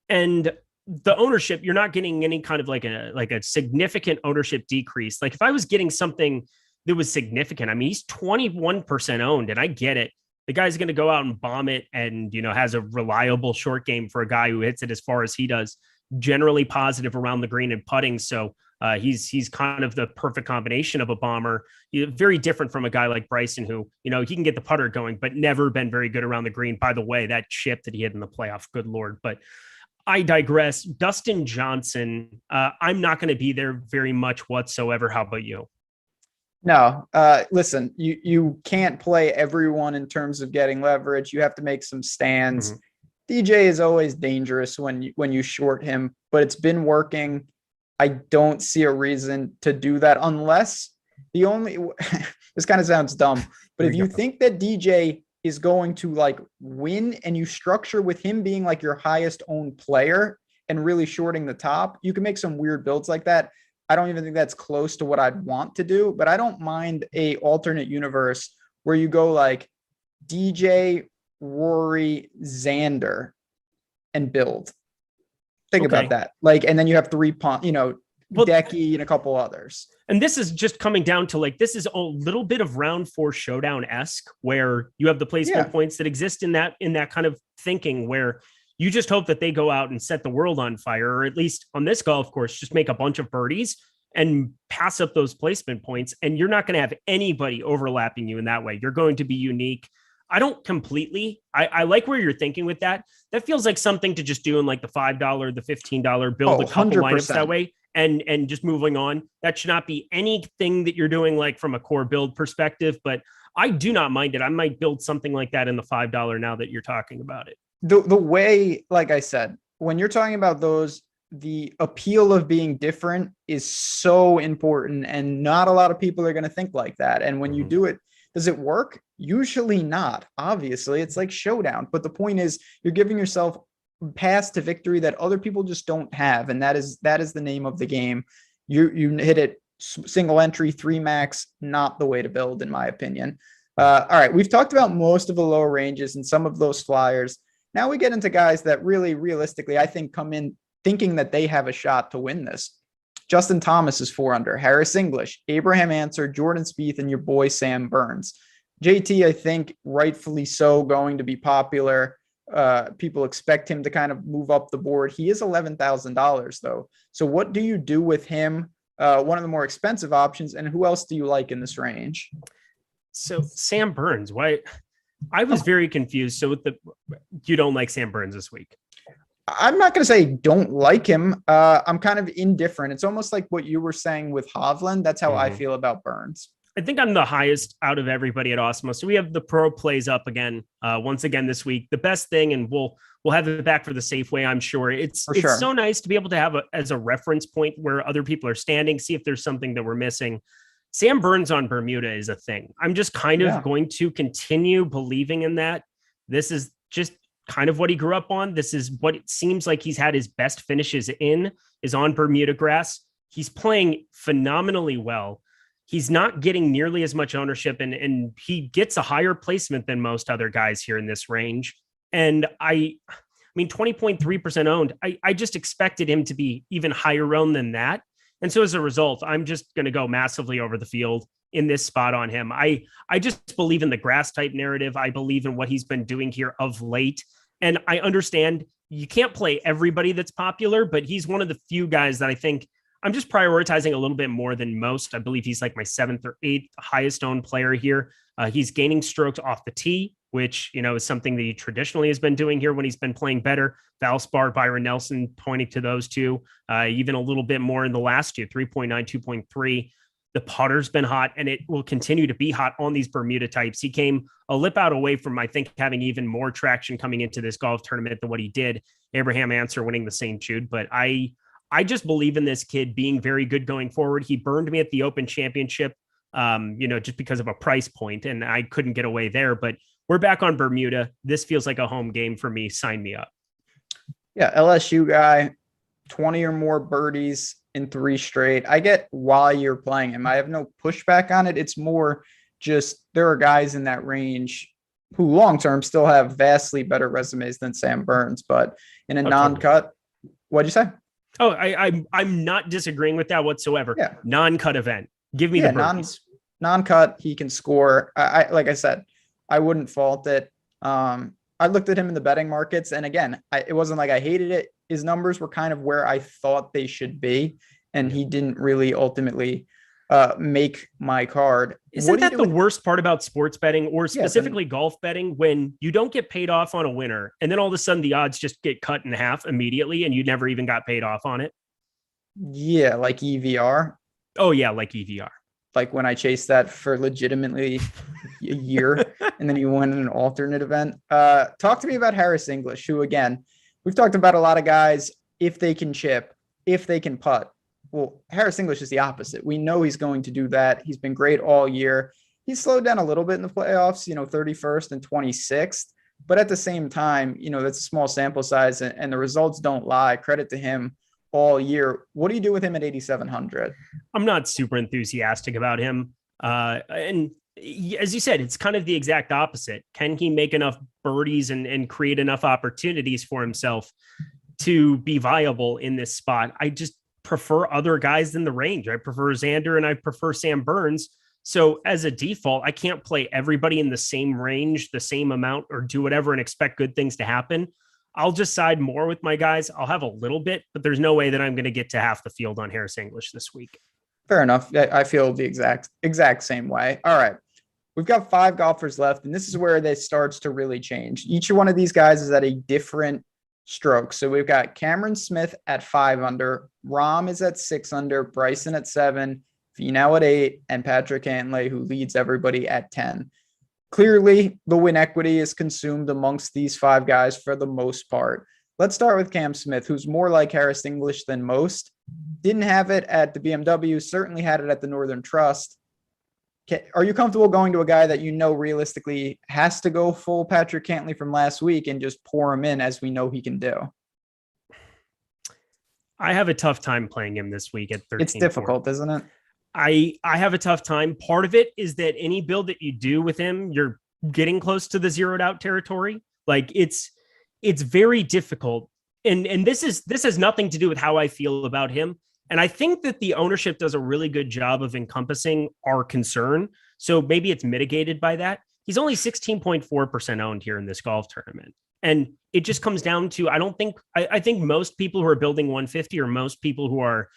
And the ownership, you're not getting any kind of like a significant ownership decrease. Like if I was getting something that was significant, I mean, he's 21% owned, and I get it. The guy's going to go out and bomb it and, has a reliable short game for a guy who hits it as far as he does, generally positive around the green and putting. So he's kind of the perfect combination of a bomber. Very different from a guy like Bryson, who, he can get the putter going, but never been very good around the green. By the way, that chip that he had in the playoff, good Lord. But I digress. Dustin Johnson, I'm not going to be there very much whatsoever. How about you? No, listen, you can't play everyone in terms of getting leverage. You have to make some stands. DJ is always dangerous when you short him, but it's been working. I don't see a reason to do that unless this kind of sounds dumb, but if you think that DJ is going to like win and you structure with him being like your highest owned player and really shorting the top, you can make some weird builds like that. I don't even think that's close to what I'd want to do, but I don't mind a alternate universe where you go like DJ, Rory, Xander and build. Think about that. Like, and then you have 3 Decky and a couple others. And this is just coming down to like, this is a little bit of round 4 showdown-esque where you have the placement points that exist in that kind of thinking where you just hope that they go out and set the world on fire, or at least on this golf course, just make a bunch of birdies and pass up those placement points. And you're not going to have anybody overlapping you in that way. You're going to be unique. I don't completely, I like where you're thinking with that. That feels like something to just do in like the $5, the $15, build a couple 100%. Lineups that way and just moving on. That should not be anything that you're doing like from a core build perspective, but I do not mind it. I might build something like that in the $5 now that you're talking about it. The way, like I said, when you're talking about those, the appeal of being different is so important, and not a lot of people are going to think like that. And when you do it, does it work? Usually not. Obviously, it's like showdown. But the point is, you're giving yourself paths to victory that other people just don't have, and that is the name of the game. You hit it single entry, 3 max, not the way to build, in my opinion. All right, we've talked about most of the lower ranges and some of those flyers. Now we get into guys that really realistically, I think, come in thinking that they have a shot to win this. Justin Thomas is 4 under, Harris English, Abraham Answer, Jordan Spieth, and your boy Sam Burns. JT, I think rightfully so, going to be popular. People expect him to kind of move up the board. He is $11,000 though. So what do you do with him? One of the more expensive options, and who else do you like in this range? So Sam Burns, why? I was very confused. So you don't like Sam Burns this week? I'm not going to say don't like him. I'm kind of indifferent. It's almost like what you were saying with Hovland. That's how I feel about Burns. I think I'm the highest out of everybody at Awesemo. So we have the pro plays up again, once again this week. The best thing, and we'll have it back for the Safeway, I'm sure. It's so nice to be able to have as a reference point where other people are standing, see if there's something that we're missing. Sam Burns on Bermuda is a thing. I'm just kind of going to continue believing in that. This is just kind of what he grew up on. This is what it seems like he's had his best finishes is on Bermuda grass. He's playing phenomenally well. He's not getting nearly as much ownership, and he gets a higher placement than most other guys here in this range. And I mean, 20.3% owned. I just expected him to be even higher owned than that. And so as a result, I'm just going to go massively over the field in this spot on him. I just believe in the grass type narrative. I believe in what he's been doing here of late. And I understand you can't play everybody that's popular, but he's one of the few guys that I think I'm just prioritizing a little bit more than most. I believe he's like my 7th or 8th highest owned player here. He's gaining strokes off the tee, which, is something that he traditionally has been doing here when he's been playing better. Valspar, Byron Nelson pointing to those two, even a little bit more in the last year, 3.9, 2.3. The putter's been hot, and it will continue to be hot on these Bermuda types. He came a lip out away from, I think, having even more traction coming into this golf tournament than what he did. Abraham Answer winning the St. Jude, but I just believe in this kid being very good going forward. He burned me at the Open Championship, just because of a price point, and I couldn't get away there. But we're back on Bermuda. This feels like a home game for me. Sign me up. Yeah, LSU guy, 20 or more birdies in 3 straight. I get why you're playing him. I have no pushback on it. It's more just there are guys in that range who long-term still have vastly better resumes than Sam Burns, but in a non-cut, what'd you say? Oh, I'm not disagreeing with that whatsoever. Yeah. Non-cut event. Give me the birdies. Non-cut, he can score. I like I said, I wouldn't fault it. I looked at him in the betting markets, and again, it wasn't like I hated it. His numbers were kind of where I thought they should be, and he didn't really ultimately make my card. Isn't that the worst part about sports betting, or specifically golf betting, when you don't get paid off on a winner and then all of a sudden the odds just get cut in half immediately and you never even got paid off on it? Yeah, like EVR. Oh yeah, like EVR. Like when I chased that for legitimately a year and then you won in an alternate event. Talk to me about Harris English, who, again, we've talked about a lot of guys, if they can chip, if they can putt. Well, Harris English is the opposite. We know he's going to do that. He's been great all year. He's slowed down a little bit in the playoffs, 31st and 26th. But at the same time, that's a small sample size and the results don't lie. Credit to him all year. What do you do with him at 8,700? I'm not super enthusiastic about him. And as you said, it's kind of the exact opposite. Can he make enough birdies and create enough opportunities for himself to be viable in this spot? I just prefer other guys in the range. I prefer Xander and I prefer Sam Burns. So as a default, I can't play everybody in the same range, the same amount, or do whatever and expect good things to happen. I'll just side more with my guys. I'll have a little bit, but there's no way that I'm going to get to half the field on Harris English this week. Fair enough. I feel the exact same way. All right. We've got 5 golfers left, and this is where this starts to really change. Each one of these guys is at a different stroke. So we've got Cameron Smith at 5 under, Rahm is at 6 under, Bryson at 7, Finau at 8, and Patrick Cantley, who leads everybody, at 10. Clearly, the win equity is consumed amongst these 5 guys for the most part. Let's start with Cam Smith, who's more like Harris English than most. Didn't have it at the BMW, certainly had it at the Northern Trust. Are you comfortable going to a guy that realistically has to go full Patrick Cantley from last week and just pour him in as we know he can do? I have a tough time playing him this week at 13. It's difficult, isn't it? I have a tough time. Part of it is that any build that you do with him, you're getting close to the zeroed out territory. Like it's very difficult. And this has nothing to do with how I feel about him. And I think that the ownership does a really good job of encompassing our concern. So maybe it's mitigated by that. He's only 16.4% owned here in this golf tournament. And it just comes down to, I think most people who are building 150 or most people who are,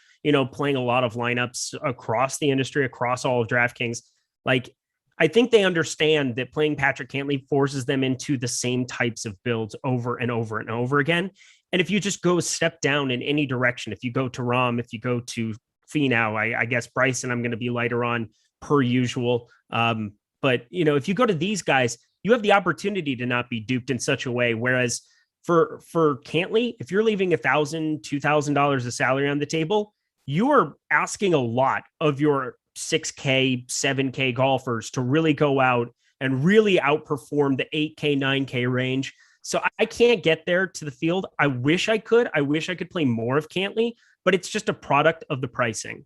playing a lot of lineups across the industry, across all of DraftKings, I think they understand that playing Patrick Cantley forces them into the same types of builds over and over and over again. And if you just go a step down in any direction, if you go to Rahm, if you go to Finau, I guess Bryson, I'm going to be lighter on per usual. But if you go to these guys, you have the opportunity to not be duped in such a way. Whereas for Cantley, if you're leaving $1,000, $2,000 of salary on the table, you are asking a lot of your 6K, 7K golfers to really go out and really outperform the 8K, 9K range. So I can't get there to the field. I wish I could. I wish I could play more of Cantley, but it's just a product of the pricing.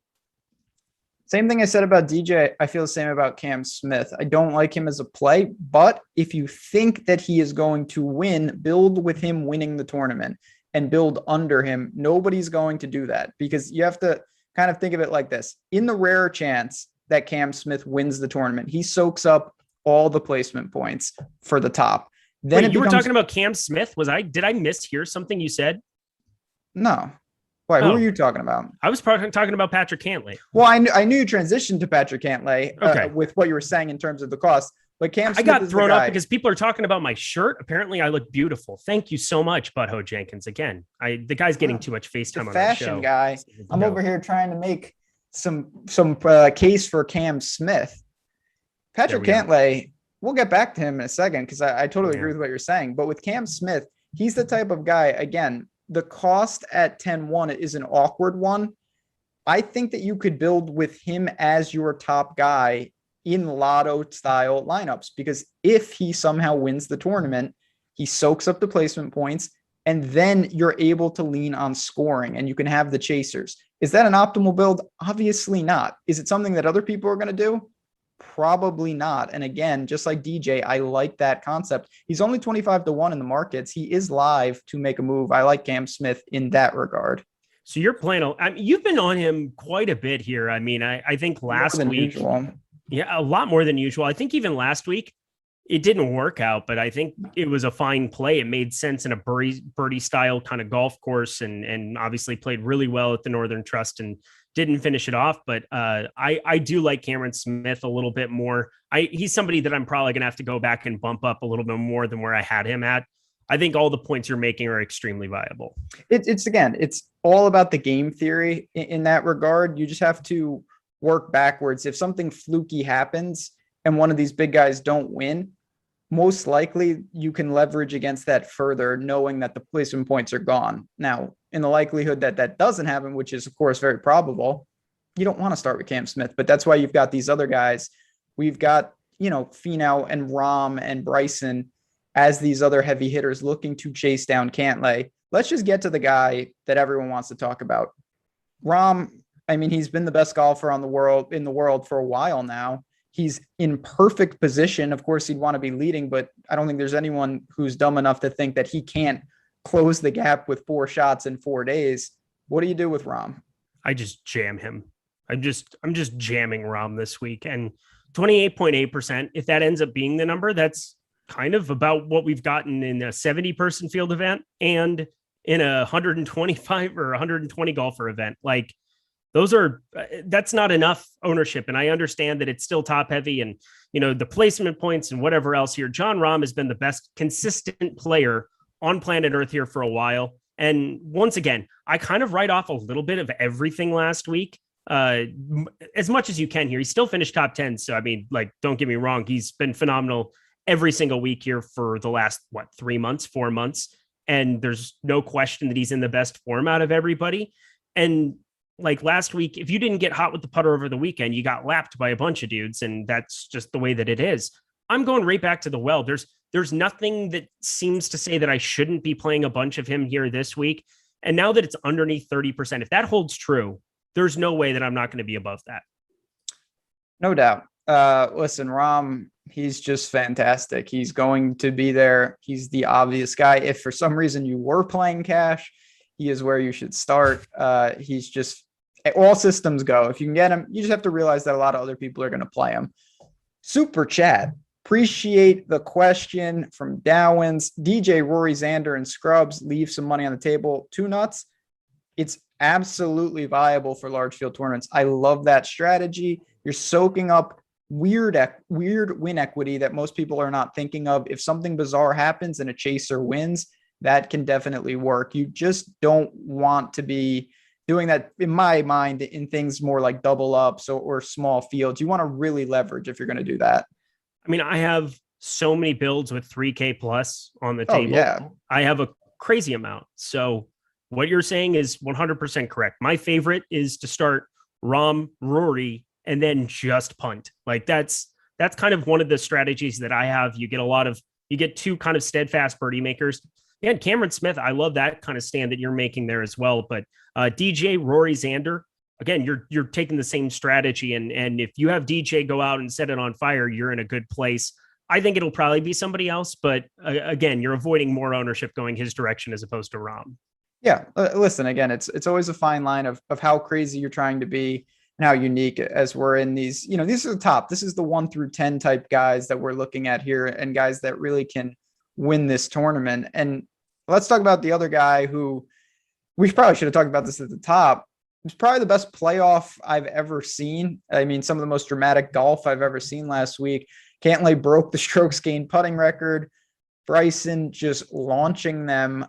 Same thing I said about DJ. I feel the same about Cam Smith. I don't like him as a play, but if you think that he is going to win, build with him winning the tournament and build under him. Nobody's going to do that because you have to kind of think of it like this. In the rare chance that Cam Smith wins the tournament, he soaks up all the placement points for the top. Then Wait, you were talking about Cam Smith? Did I mishear something you said? No. Why? Who are you talking about? I was talking about Patrick Cantley. Well, I knew you transitioned to Patrick Cantley with what you were saying in terms of the cost. But Cam Smith, I got thrown off because people are talking about my shirt. Apparently, I look beautiful. Thank you so much, Butthole Jenkins. Again, the guy's getting too much FaceTime on the show. Fashion guy. I'm over here trying to make some case for Cam Smith. Patrick Cantley. We'll get back to him in a second because I totally agree with what you're saying. But with Cam Smith, he's the type of guy, again, the cost at 10-1 is an awkward one. I think that you could build with him as your top guy in lotto style lineups, because if he somehow wins the tournament, he soaks up the placement points and then you're able to lean on scoring and you can have the chasers. Is that an optimal build? Obviously not. Is it something that other people are going to do? Probably not. And again, just like DJ, I like that concept. He's only 25-1 in the markets. He is live to make a move. I like Cam Smith in that regard. So you're playing, you've been on him quite a bit here. I mean, I think last week, a lot more than usual. I think even last week it didn't work out, but I think it was a fine play. It made sense in a birdie style kind of golf course and obviously played really well at the Northern Trust and didn't finish it off, but I do like Cameron Smith a little bit more. He's somebody that I'm probably going to have to go back and bump up a little bit more than where I had him at. I think all the points you're making are extremely viable. It's all about the game theory in that regard. You just have to work backwards. If something fluky happens and one of these big guys don't win, most likely you can leverage against that further, knowing that the placement points are gone. Now, in the likelihood that that doesn't happen, which is of course very probable, you don't want to start with Cam Smith, but that's why you've got these other guys. We've got, Finau and Rahm and Bryson as these other heavy hitters looking to chase down Cantley. Let's just get to the guy that everyone wants to talk about. Rahm, he's been the best golfer in the world for a while now. He's in perfect position. Of course, he'd want to be leading, but I don't think there's anyone who's dumb enough to think that he can't close the gap with 4 shots in 4 days. What do you do with Rahm? I just jam him. I'm just jamming Rahm this week. And 28.8%, if that ends up being the number, that's kind of about what we've gotten in a 70-person field event and in a 125 or 120 golfer event. Like, that's not enough ownership. And I understand that it's still top heavy and, the placement points and whatever else here. Jon Rahm has been the best consistent player on planet Earth here for a while. And once again, I kind of write off a little bit of everything last week, as much as you can here. He still finished top 10. So, don't get me wrong. He's been phenomenal every single week here for the last, 4 months. And there's no question that he's in the best form out of everybody. And like last week, if you didn't get hot with the putter over the weekend, you got lapped by a bunch of dudes. And that's just the way that it is. I'm going right back to the well. There's nothing that seems to say that I shouldn't be playing a bunch of him here this week. And now that it's underneath 30%, if that holds true, there's no way that I'm not going to be above that. No doubt. Listen, Rahm, he's just fantastic. He's going to be there. He's the obvious guy. If for some reason you were playing cash, he is where you should start. He's just all systems go. If you can get him, you just have to realize that a lot of other people are going to play him. Super chat. Appreciate the question from Dowins. DJ, Rory, Xander, and Scrubs leave some money on the table. 2 nuts. It's absolutely viable for large field tournaments. I love that strategy. You're soaking up weird win equity that most people are not thinking of. If something bizarre happens and a chaser wins, that can definitely work. You just don't want to be doing that, in my mind, in things more like double ups or small fields. You want to really leverage if you're going to do that. I mean, I have so many builds with 3K plus on the Oh, table. yeah. I have a crazy amount. So what you're saying is 100% correct. My favorite is to start Rahm, Rory, and then just punt. Like that's kind of one of the strategies that I have. You get two kind of steadfast birdie makers. And Cameron Smith, I love that kind of stand that you're making there as well. But DJ, Rory, Xander, again, you're taking the same strategy. And if you have DJ go out and set it on fire, you're in a good place. I think it'll probably be somebody else. But again, you're avoiding more ownership going his direction as opposed to Rahm. Yeah. Listen, again, it's always a fine line of how crazy you're trying to be and how unique, as we're in these, these are the top. This is the 1 through 10 type guys that we're looking at here, and guys that really can win this tournament. And let's talk about the other guy who we probably should have talked about this at the top. It's probably the best playoff I've ever seen. I mean, some of the most dramatic golf I've ever seen last week. Cantley broke the strokes gained putting record. Bryson just launching them.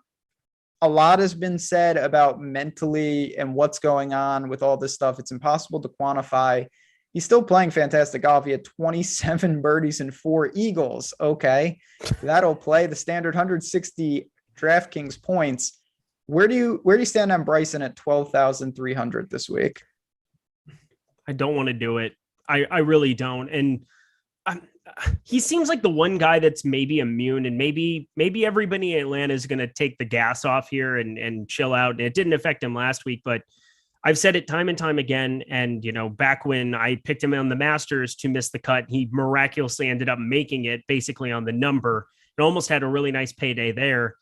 A lot has been said about mentally and what's going on with all this stuff. It's impossible to quantify. He's still playing fantastic golf. He had 27 birdies and 4 eagles. Okay, that'll play the standard 160 DraftKings points. Where do you stand on Bryson at 12,300 this week? I don't want to do it. I really don't. And he seems like the one guy that's maybe immune, and maybe everybody in Atlanta is going to take the gas off here and chill out. And it didn't affect him last week, but I've said it time and time again. And, back when I picked him on the Masters to miss the cut, he miraculously ended up making it basically on the number. It almost had a really nice payday there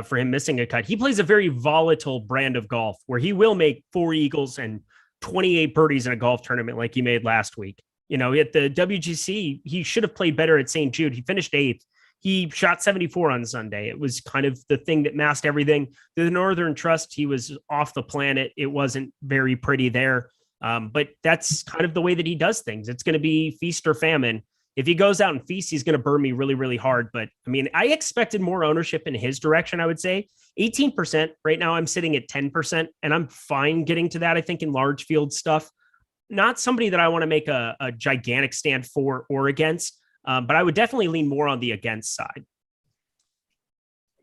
for him missing a cut. He plays a very volatile brand of golf where he will make 4 eagles and 28 birdies in a golf tournament like he made last week. At the WGC, he should have played better at St. Jude. He finished 8th. He shot 74 on Sunday. It was kind of the thing that masked everything. The Northern Trust, he was off the planet. It wasn't very pretty there. But that's kind of the way that he does things. It's going to be feast or famine. If he goes out and feasts, he's going to burn me really, really hard. But I mean, I expected more ownership in his direction, I would say. 18%. Right now, I'm sitting at 10%, and I'm fine getting to that, I think, in large field stuff. Not somebody that I want to make a gigantic stand for or against, but I would definitely lean more on the against side.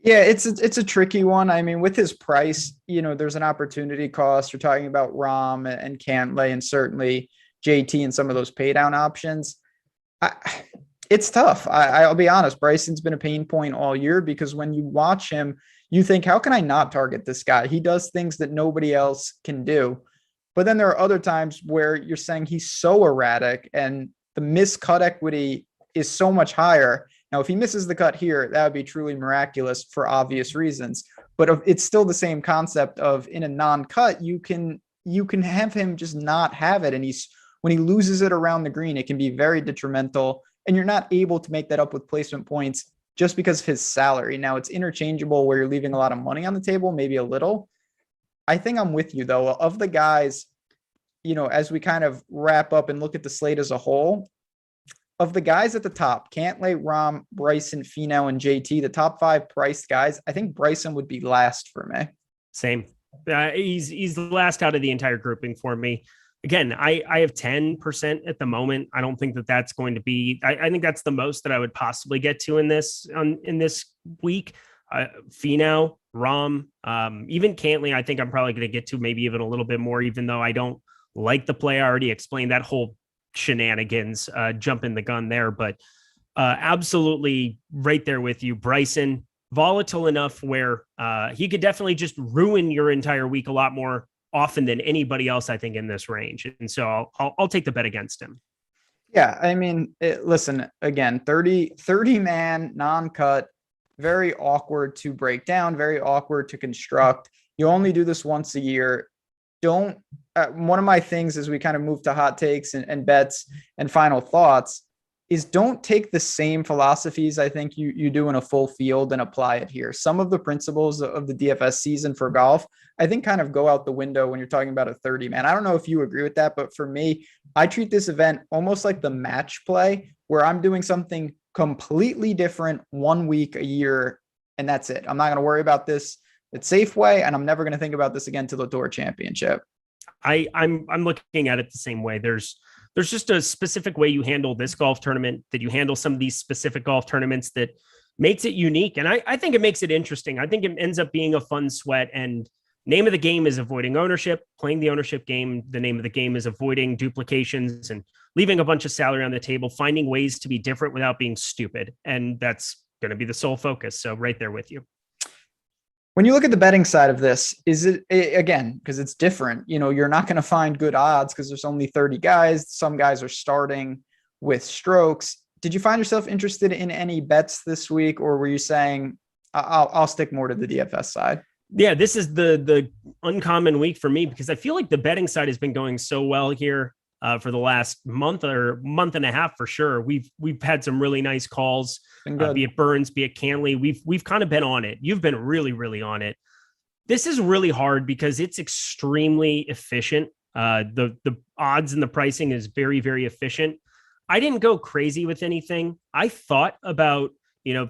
Yeah, it's a tricky one. I mean, with his price, there's an opportunity cost. You're talking about Rahm and Cantley and certainly JT and some of those pay down options. It's tough. I'll be honest. Bryson's been a pain point all year because when you watch him, you think, how can I not target this guy? He does things that nobody else can do. But then there are other times where you're saying he's so erratic and the missed cut equity is so much higher. Now, if he misses the cut here, that would be truly miraculous for obvious reasons. But it's still the same concept of, in a non-cut, you can have him just not have it. And when he loses it around the green, it can be very detrimental. And you're not able to make that up with placement points just because of his salary. Now, it's interchangeable where you're leaving a lot of money on the table, maybe a little. I think I'm with you, though. Of the guys, as we kind of wrap up and look at the slate as a whole, of the guys at the top, Cantley, Rahm, Bryson, Finau, and JT, the top 5 priced guys, I think Bryson would be last for me. Same. He's the last out of the entire grouping for me. Again, I have 10% at the moment. I don't think that's going to be, I think that's the most that I would possibly get to in this week. Finau, Rahm, even Cantley, I think I'm probably going to get to maybe even a little bit more, even though I don't like the play. I already explained that whole shenanigans, jumping the gun there, but absolutely right there with you. Bryson, volatile enough where he could definitely just ruin your entire week a lot more often than anybody else, I think, in this range. And so I'll take the bet against him. Yeah. I mean, listen, again, 30 man non-cut, very awkward to break down, very awkward to construct. You only do this once a year. One of my things as we kind of move to hot takes and bets and final thoughts is don't take the same philosophies I think you do in a full field and apply it here. Some of the principles of the DFS season for golf, I think, kind of go out the window when you're talking about a 30 man. I don't know if you agree with that, but for me, I treat this event almost like the match play where I'm doing something completely different one week a year and that's it. I'm not going to worry about this at Safeway, and I'm never going to think about this again till the Tour Championship. I'm looking at it the same way. There's just a specific way you handle this golf tournament, that you handle some of these specific golf tournaments, that makes it unique. And I think it makes it interesting. I think it ends up being a fun sweat, and name of the game is avoiding ownership, playing the ownership game. The name of the game is avoiding duplications and leaving a bunch of salary on the table, finding ways to be different without being stupid. And that's going to be the sole focus. So right there with you. When you look at the betting side of this, is it, again, because it's different, you're not going to find good odds because there's only 30 guys. Some guys are starting with strokes. Did you find yourself interested in any bets this week, or were you saying I'll stick more to the DFS side? Yeah, this is the uncommon week for me because I feel like the betting side has been going so well here for the last month or month and a half for sure. We've had some really nice calls, be it Burns, be it Cantley. We've kind of been on it. You've been really, really on it. This is really hard because it's extremely efficient. The odds and the pricing is very, very efficient. I didn't go crazy with anything. I thought about,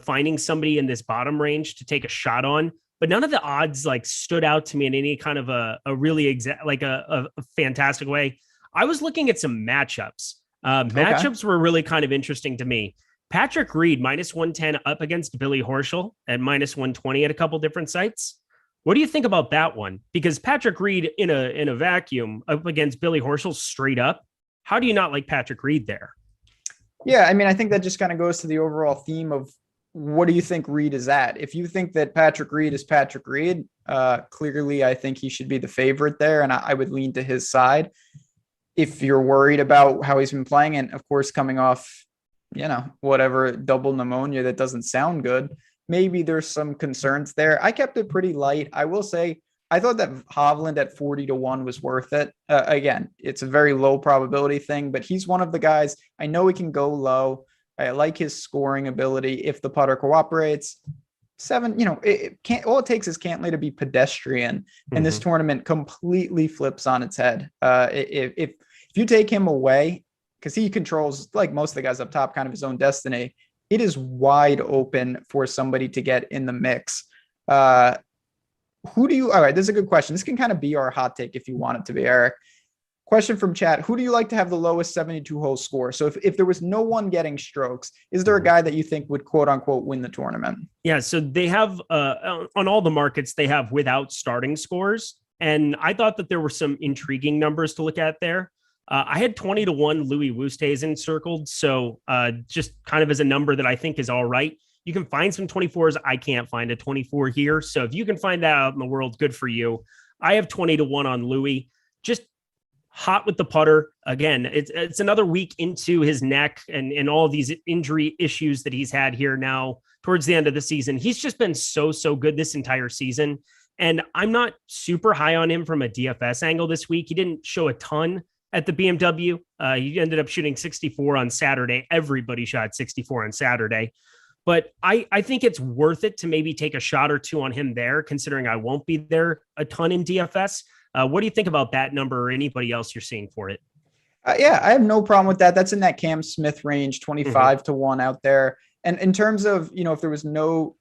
finding somebody in this bottom range to take a shot on, but none of the odds stood out to me in any kind of a really a fantastic way. I was looking at some matchups. Matchups were really kind of interesting to me. Patrick Reed, -110 up against Billy Horschel at -120 at a couple different sites. What do you think about that one? Because Patrick Reed in a vacuum up against Billy Horschel straight up. How do you not like Patrick Reed there? Yeah, I mean, I think that just kind of goes to the overall theme of what do you think Reed is at? If you think that Patrick Reed is Patrick Reed, clearly I think he should be the favorite there, and I would lean to his side. If you're worried about how he's been playing, and of course coming off, whatever double pneumonia that doesn't sound good, maybe there's some concerns there. I kept it pretty light. I will say I thought that Hovland at 40-1 was worth it. Again, it's a very low probability thing, but he's one of the guys. I know he can go low. I like his scoring ability if the putter cooperates. It can't. All it takes is Cantley to be pedestrian, and this tournament completely flips on its head. If you take him away, because he controls, like most of the guys up top, kind of his own destiny, it is wide open for somebody to get in the mix. All right, this is a good question. This can kind of be our hot take if you want it to be, Eric. Question from chat. Who do you like to have the lowest 72-hole score? So if there was no one getting strokes, is there a guy that you think would quote unquote win the tournament? Yeah, so they have on all the markets, they have without starting scores. And I thought that there were some intriguing numbers to look at there. I had 20-1 Louis Oosthuizen circled. So just kind of as a number that I think is all right. You can find some 24s. I can't find a 24 here. So if you can find that out in the world, good for you. I have 20-1 on Louis. Just hot with the putter. Again, it's another week into his neck and all of these injury issues that he's had here now towards the end of the season. He's just been so good this entire season. And I'm not super high on him from a DFS angle this week. He didn't show a ton at the BMW. He ended up shooting 64 on Saturday. Everybody shot 64 on Saturday. But I think it's worth it to maybe take a shot or two on him there, considering I won't be there a ton in DFS. What do you think about that number or anybody else you're seeing for it? Yeah, I have no problem with that. That's in that Cam Smith range, 25-1 out there. And in terms of, if there was no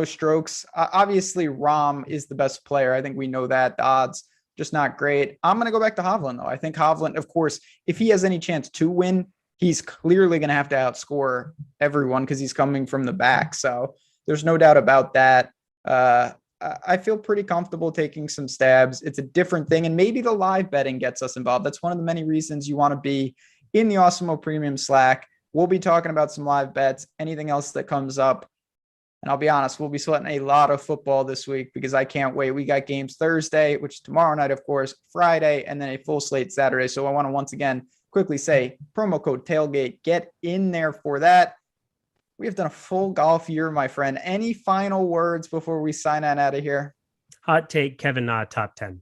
strokes, obviously Rahm is the best player. I think we know that. The odds just not great. I'm going to go back to Hovland, though. I think Hovland, of course, if he has any chance to win, he's clearly going to have to outscore everyone because he's coming from the back. So there's no doubt about that. I feel pretty comfortable taking some stabs. It's a different thing. And maybe the live betting gets us involved. That's one of the many reasons you want to be in the Awesemo Premium Slack. We'll be talking about some live bets, anything else that comes up. And I'll be honest, we'll be sweating a lot of football this week because I can't wait. We got games Thursday, which is tomorrow night, of course, Friday, and then a full slate Saturday. So I want to once again quickly say promo code tailgate, get in there for that. We have done a full golf year, my friend. Any final words before we sign on out of here? Hot take, Kevin Na top 10.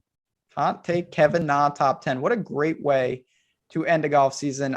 Hot take, Kevin Na top 10. What a great way to end a golf season.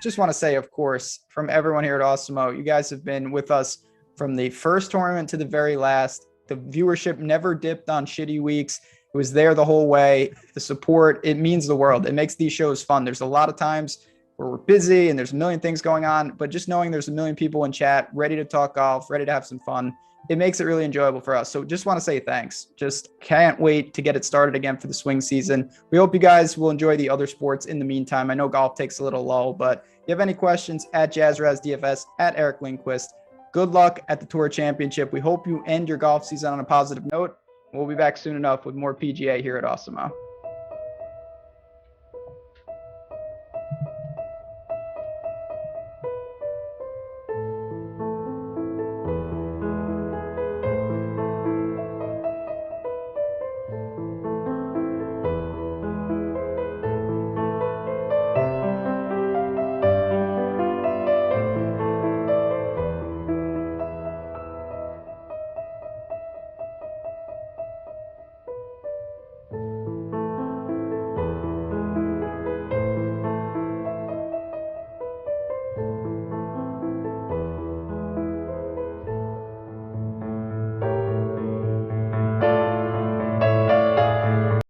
Just want to say, of course, from everyone here at Awesemo, you guys have been with us from the first tournament to the very last. The viewership never dipped on shitty weeks. It was there the whole way. The support, it means the world. It makes these shows fun. There's a lot of times where we're busy and there's a million things going on, but just knowing there's a million people in chat ready to talk golf, ready to have some fun, it makes it really enjoyable for us. So just want to say thanks. Just can't wait to get it started again for the swing season. We hope you guys will enjoy the other sports in the meantime. I know golf takes a little lull, but if you have any questions, at JazzRazDFS, at Eric Lindquist. Good luck at the Tour Championship. We hope you end your golf season on a positive note. We'll be back soon enough with more PGA here at Awesemo.